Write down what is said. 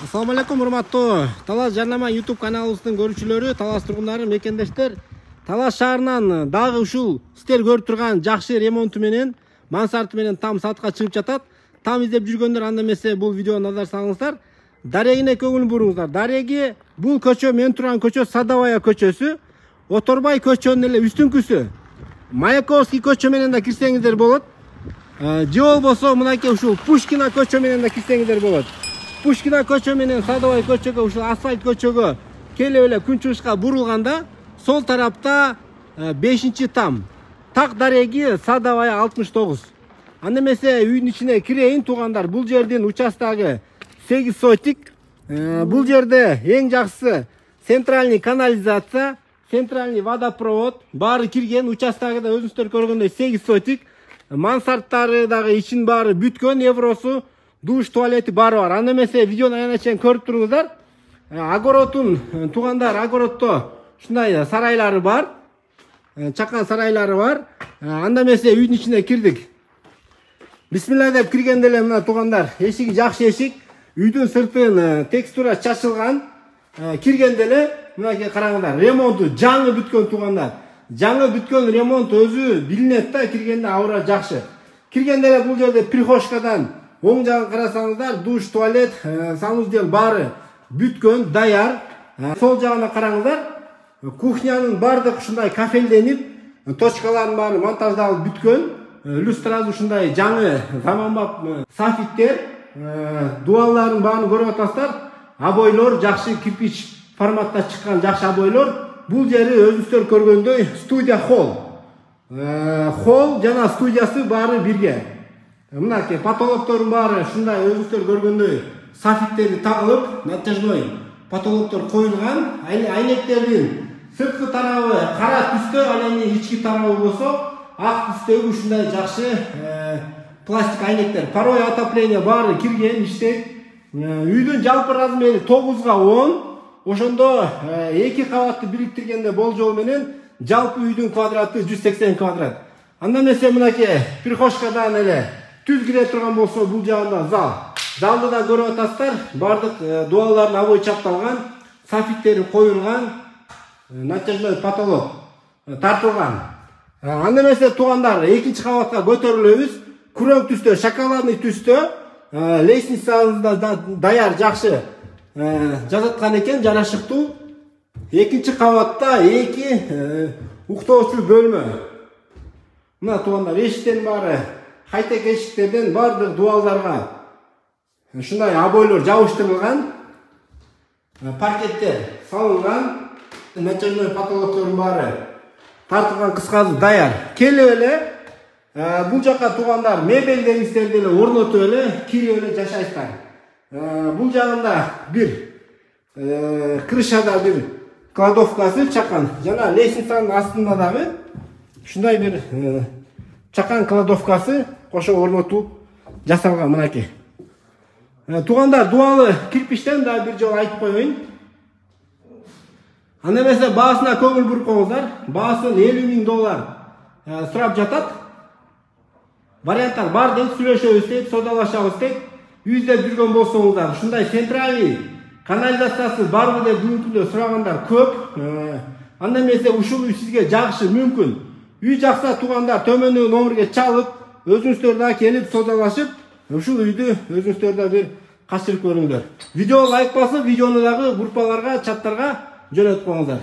Assalamu alaikum урматтуу Талас Жарнама YouTube каналыбыздын көрүүчүлөрү, Талас тургундары, мекендештер. Талас шаарынан дагы ушул сиздер көрүп турган жакшы ремонту менен, мансарты менен там сатка чыгып жатат. Там издеп жүргөндөр анда эмесе бул видеого назар салыңыздар. Дарегине көңүл буруңуздар. Дареги бул көчө, мен турган көчө Садовая көчөсү, Оторбай көчөнүн эле үстүңкүсү. Маяковский көчө менен да кирсеңиздер болот. Же болбосо мынакей ушул Пушкина көчө менен да кирсеңиздер болот. Пушкина көчө менен Садовай көчөгө, ушул асфальт көчөгө келип эле күнчыгышка бурулганда сол тарапта 5-чи там. Так дареги Садовая 69. Анда эмесе үйдүн ичине кирейин туугандар. Бул жердин участогу 8 сотик. Бул жерде эң жакшысы центральный канализация, центральный водопровод баары кирген. Участогу да өзүңүздөр көргөндөй 8 сотик. Мансарттары дагы ичин баары бүткөн, евросу, душ, туалети баары бар. Анда эмесе видеону аянат чейин көрүп туруңуздар. Огородун туугандар, огороддо ушундай сарайлары бар. Чакан сарайлары бар. Анда эмесе үйдүн ичине кирдик. Бисмилла деп киргенде эле мына туугандар, эшиги жакшы эшик. Үйдүн сыртын текстура чачылган. Киргенде эле мынакей караңыздар, ремонту жаңы бүткөн туугандар. Жаңы бүткөн ремонт өзү билинет да, киргенде аура жакшы. Киргенде эле бул жерде прихожкадан оң жагын карасаңыздар, душ, туалет, санузел баары бүткөн, даяр. Сол жагына караңыздар, кухнянын баардык ушундай кафелденип, точкалардын баары монтаждалып бүткөн. Люстразы ушундай жаңы заманбап софиттер, дуалларын баарын көрүп атасыздар. Обойлор жакшы кирпич форматта чыккан жакшы обойлор. Бул жери өзүңүздөр көргөндөй студия холл. Холл жана студиясы баары бирге. Мынакей потолоктордун баары ушундай өзүңүздөр көргөндөй софиттери тагылып, натяжной потолоктор коюлган. Айнектердин сырткы тарабы кара түстө, ал эми ички тарабы болсо ак түстөгү ушундай жакшы пластик айнектер. Парой отопление баары кирген, иштейт. Үйдүн жалпы размери 9га 10. Ошондо 2 кабатты бириктиргенде болжол менен жалпы үйдүн квадраты 180 квадрат. Анда эмесе мынакей прихожкадан эле түз кире турган болсо бул жагында зал. Залды да көрүп атасыздар. Бардык дуаллардын обой чапталган, софиттери коюлган, натяжной потолок тартылган. Анда эмесе туугандар, 2-чи кабатка көтөрүлөбүз. Күрөң түстө, шоколадный түстө, лестницабызда даяр жакшы жазаткан экен, жарашыктуу. 2-чи кабатта 2 уктоочу бөлмө. Мына туугандар, эшиктен баары хайтек эшиктерден бардык дуалдарга ушундай обойлор жабыштырылган, паркеттер салынган, натяжной потолоктордун баары тартылган, кыскасы даяр. Келип эле бул жака туугандар мебелдериңиздерди эле орнотуп эле кирип эле жашайсыздар. Бул жагында бир крышада бир кладовкасы чакан, жана лестницанын астында дагы ушундай бир чакан кладовкасы кошо орнотуп жасалган. Мынакей туугандар, дуалы кирпичтен да бир жолу айтып коеюн. Анда эмесе баасына көңүл буруп коюңуздар. Баасын $50,000 сурап жатат. Варианттар бар дейт, сүйлөшөбүз дейт, содалашабыз дейт. Үйдө жүргөн болсоңуздар, ушундай центральный канализациясы барбы деп бүгүнкүндө сурагандар көп. Анда эмесе ушул үй сизге жакшы, мүмкүн. Үй жакса туугандар, төмөндөгү номерге чалып, өзүңүздөр да келип содалашып, ушул үйдү өзүңүздөр да бир качырып көрүңүздөр. Видео лайк басып, видеону дагы группаларга, чаттарга жөнөтүп коюңуздар.